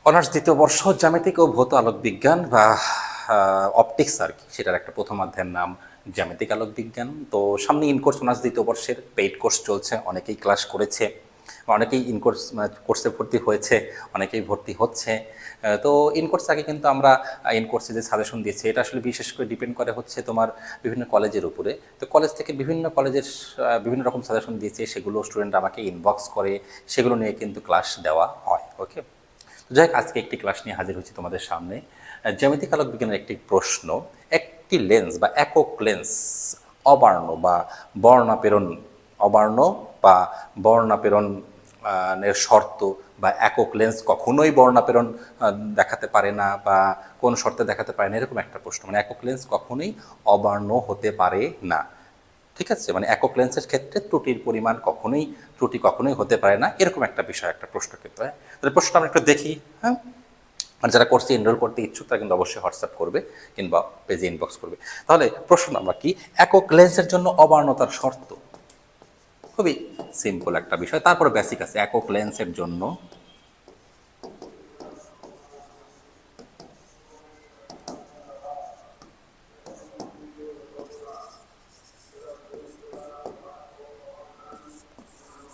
Honours দ্বিতীয় বর্ষ জ্যামিতিক ও ভৌত আলোক বিজ্ঞান বা অপটিক্স আর কি, সেটার একটা প্রথম অধ্যায়ের নাম জ্যামিতিক আলোক বিজ্ঞান। তো সামনে ইনকোর্স অনার্স দ্বিতীয় বর্ষের পেইড কোর্স চলছে, অনেকেই ক্লাস করেছে, অনেকেই ইনকোর্স কোর্সে ভর্তি হয়েছে, অনেকেই ভর্তি হচ্ছে। তো ইনকোর্স আগে কিন্তু আমরা ইনকোর্সে যে সাজেশন দিয়েছি এটা আসলে বিশেষ করে ডিপেন্ড করে হচ্ছে তোমার বিভিন্ন কলেজের উপরে। তো কলেজ থেকে বিভিন্ন কলেজের বিভিন্ন রকম সাজেশন দিয়েছে, সেগুলো স্টুডেন্ট আমাকে ইনবক্স করে, সেগুলো নিয়ে কিন্তু ক্লাস দেওয়া হয়। ওকে, যাই হোক, আজকে একটি ক্লাস নিয়ে হাজির হয়েছি তোমাদের সামনে। জ্যামিতিক আলোক বিজ্ঞানের একটি প্রশ্ন, একটি লেন্স বা একক লেন্স অবর্ণ বা বর্ণাপেরণ, অবর্ণ বা বর্ণাপেরণ এর শর্ত, বা একক লেন্স কখনোই বর্ণাপেরণ দেখাতে পারে না বা কোন শর্তে দেখাতে পারে না, এরকম একটা প্রশ্ন। মানে একক লেন্স কখনোই অবর্ণ হতে পারে না, ঠিক আছে? মানে একক লেন্সের ক্ষেত্রে ত্রুটি কখনোই হতে পারে না, এরকম একটা বিষয়, একটা প্রশ্ন কিন্তু। হ্যাঁ, তাহলে প্রশ্নটা আমরা একটু দেখি। হ্যাঁ, আর যারা কোর্সে এনরোল করতে ইচ্ছুক তারা কিন্তু অবশ্যই হোয়াটসঅ্যাপ করবে কিংবা পেজে ইনবক্স করবে। তাহলে প্রশ্ন নাম্বার কি? একক লেন্সের জন্য অবর্ণতার শর্ত। খুবই সিম্পল একটা বিষয়, তারপরে বেসিক আছে। একক লেন্সের জন্য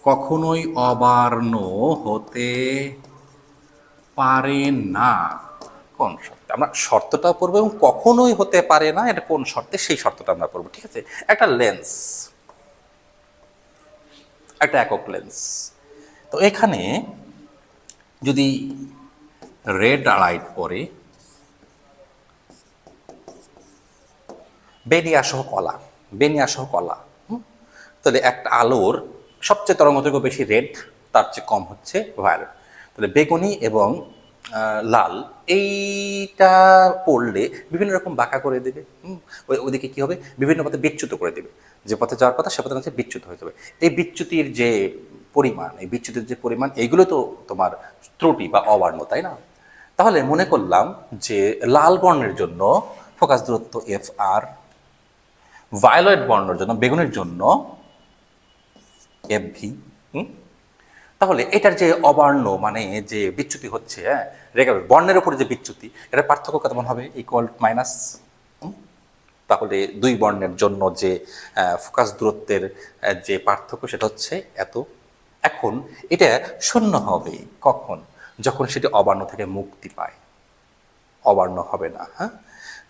কখনোই অবর্ণ হতে পারে না। কোন শর্তে? আমরা শর্তটাও পড়বো এবং কখনোই হতে পারে না এটা কোন শর্তে, সেই শর্তটা আমরা পড়বো, ঠিক আছে? একটা লেন্স, একটা একক লেন্স। তো এখানে যদি রেড লাইট পড়ে, বেনিয়াসহ কলা, তাহলে একটা আলোর সবচেয়ে তরঙ্গদৈর্ঘ্য বেশি রেড, তার চেয়ে কম হচ্ছে ভায়োলেট। তাহলে বেগুনি এবং লাল এইটা পড়লে বিভিন্ন রকম বাঁকা করে দেবে। ওইদিকে কী হবে? বিভিন্ন পথে বিচ্যুত করে দেবে, যে পথে যাওয়ার কথা সে পথে হচ্ছে বিচ্যুত হয়ে যাবে। এই বিচ্যুতির যে পরিমাণ, এইগুলো তো তোমার ত্রুটি বা অবর্ণ, তাই না? তাহলে মনে করলাম যে লাল বর্ণের জন্য ফোকাস দূরত্ব FR, ভায়োলেট বর্ণের জন্য, বেগুনের জন্য FV। তাহলে এটার যে অবর্ণ মানে যে বিচ্যুতি হচ্ছে, হ্যাঁ, বর্ণের উপরে যে বিচ্যুতি, এটার পার্থক্য কেমন হবে? Equal minus. তাহলে দুই বর্ণের জন্য যে ফোকাস দূরত্বের যে পার্থক্য সেটা হচ্ছে এত। এখন এটা শূন্য হবে কখন? যখন সেটি অবর্ণ থেকে মুক্তি পায়, অবর্ণ হবে না। হ্যাঁ,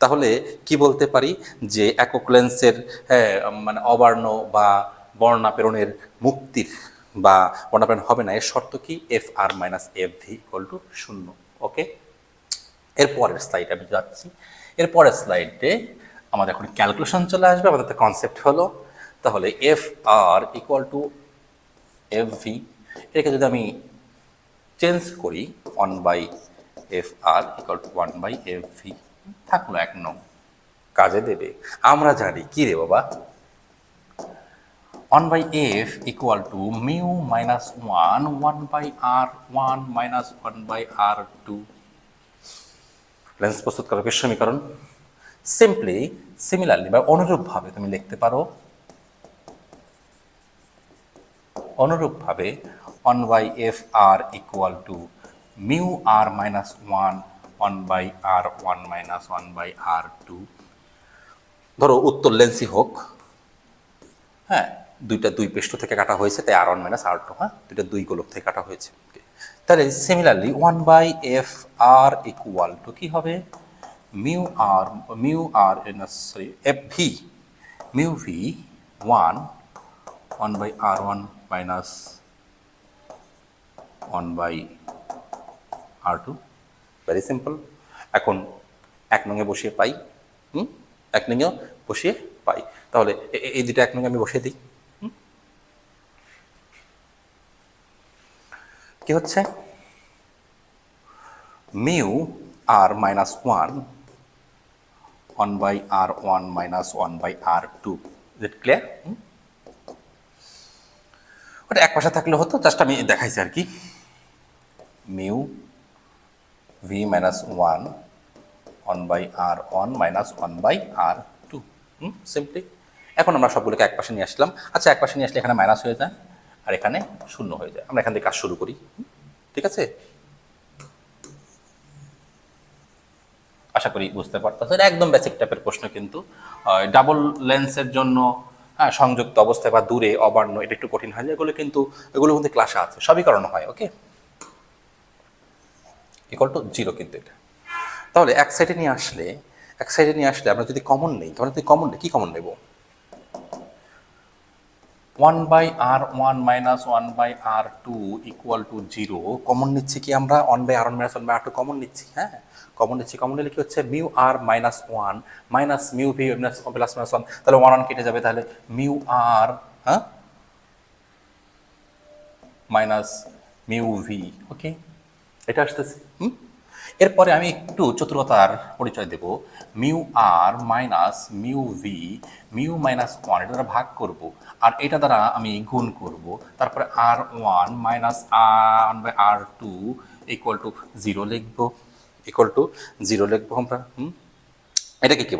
তাহলে কি বলতে পারি যে একক লেন্সের মানে অবর্ণ বা বর্ণাপেরণের মুক্তির বা বর্ণাপেরণ হবে না, এর শর্ত কি? FR minus FV equal to 0। ওকে, এরপরের স্লাইডে আমি যাচ্ছি। এরপরের স্লাইডে আমাদের এখন ক্যালকুলেশন চলে আসবে। আমাদের তো কনসেপ্ট হলো, তাহলে FR ইকুয়াল টু FV, এটাকে যদি আমি চেঞ্জ করি 1/FR ইকুয়াল টু 1/FV, থাকলো 1 নং। কাজে দেবে। আমরা জানি কি রে বাবা, 1/F equal to mu minus 1 minus 1/R2। Lens প্রস্তুতকারকের সমীকরণ। সিমিলারলি বা অনুরূপভাবে তুমি লিখতে পারো, 1/FR equal to mu R minus 1 minus 1/R2। ধরো উত্তর লেন্সই হোক, হ্যাঁ, দুই পৃষ্ঠ থেকে কাটা হয়েছে, তাই R1 মাইনাস R2, হ্যাঁ, দুই গোলক থেকে কাটা হয়েছে। তাহলে সিমিলারলি 1/FR ইকুয়াল টু কি হবে? Mu R sorry mu V 1/R1 minus 1/R2। Very simple. এখন 1 নং বসিয়ে পাই, 1 নং বসিয়ে পাই। তাহলে এই দুটো 1 নং আমি বসিয়ে দিই। কি হচ্ছে? Mu R minus 1/R1 minus 1/R2। Is it clear? ওটা এক পাশে থাকলে হতো, জাস্ট আমি দেখাইছি আর কি। Mu V minus 1/R1 minus 1/R2, simply. এখন আমরা সবগুলোকে এক পাশে নিয়ে আসলাম। আচ্ছা, এক পাশে নিয়ে আসলে এখানে মাইনাস হয়ে যায় আর এখানে 0 হয়ে যায়। আমরা এখান থেকে কাজ শুরু করি, ঠিক আছে? আশা করি বুঝতে পারতেছো। এটা একদম বেসিক টাইপের প্রশ্ন, কিন্তু ডাবল লেন্সের জন্য হ্যাঁ সংযুক্ত অবস্থায় বা দূরে অবর্ণ এটা একটু কঠিন হয়, এগুলো কিন্তু ক্লাসে আছে, সবই করানো হয়। ওকে, ইকুয়াল টু জিরো কিন্তু এটা। তাহলে এক সাইডে নিয়ে আসলে আমরা যদি কমন নেই, তাহলে তুই কমন কি কমন নেব? 1/r1 minus 1/r2 equal to zero. Common নিচ্ছি কি আমরা? 1/r1 মাইনাস 1/r2 কমন নিচ্ছি। হ্যাঁ, কমন নিচ্ছি। কমন নিলে কি হচ্ছে? মিউ আর minus 1 minus mu V plus minus 1, তাহলে 1 কেটে যাবে, তাহলে মিউ আর হ্যাঁ মাইনাস মিউ ভি। ওকে, এটা আসতেছে। এরপরে আমি একটু চতুরতার পরিচয় দেব। মিউ আর minus mu V, mu minus 1 এটা দ্বারা ভাগ করব, আর এটা দ্বারা আমি গুণ করব, তারপরে r1 minus r1/r2 equal to zero লিখবো, আমরা। এটাকে কি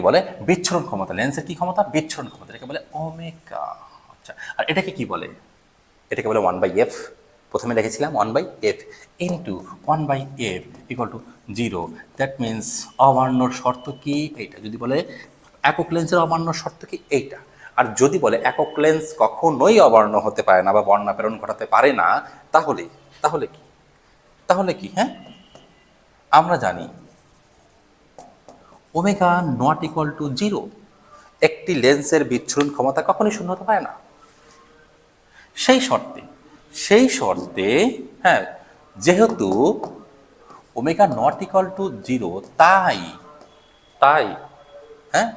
বলে? বিচ্ছুরণ ক্ষমতা। লেন্সের কি ক্ষমতা? বিচ্ছুরণ ক্ষমতা। এটাকে বলে ওমেগা। আচ্ছা, আর এটাকে কি বলে? এটাকে বলে 1/f। প্রথমে লিখেছিলাম 1/f into 1/f equal to zero. That means অবর্ণর শর্ত কি? এইটা। যদি বলে একক লেন্সের অবর্ণর শর্ত কি? এইটা। আর যদি বলে একক লেন্স কখনোই অবর্ণ হতে পারে না বা বর্ণা প্রেরণ ঘটাতে পারে না, তাহলে কি? হ্যাঁ, আমরা জানি omega not equal to zero. একটি লেন্সের বিচ্ছুরণ ক্ষমতা কখনোই শূন্য হতে পারে না। সেই শর্তে হ্যাঁ, যেহেতু omega not equal to zero, তাই হ্যাঁ,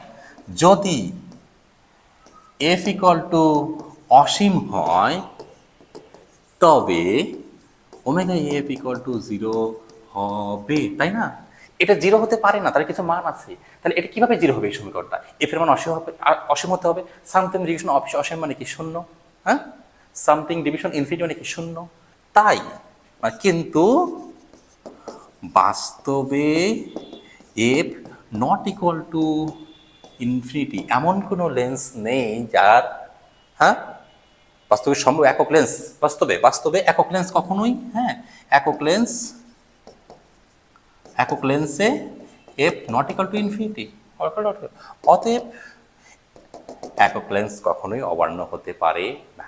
যদি এফ ইকুয়াল টু অসীম হয়, তবে omega F equal to zero হবে, তাই না? এটা জিরো হতে পারে না, তার কিছু মান আছে। তাহলে এটা কিভাবে জিরো হবে? এই সমীকরণটা এফ এর মান অসীম হতে হবে। সামথিং ডিভিশন অসীম মানে কি? শূন্য। হ্যাঁ, সামথিং ডিভিশন ইনফিনিটি মানে কি? শূন্য। তাই কিন্তু বাস্তবে F not equal to infinity এমন কোনো লেন্স নেই যার হ্যাঁ বাস্তবে সম্ভব একক লেন্স। বাস্তবে একক লেন্স কখনোই হ্যাঁ একক লেন্সে F not equal to infinity. অতএব একক লেন্স কখনোই অবর্ণ হতে পারে না।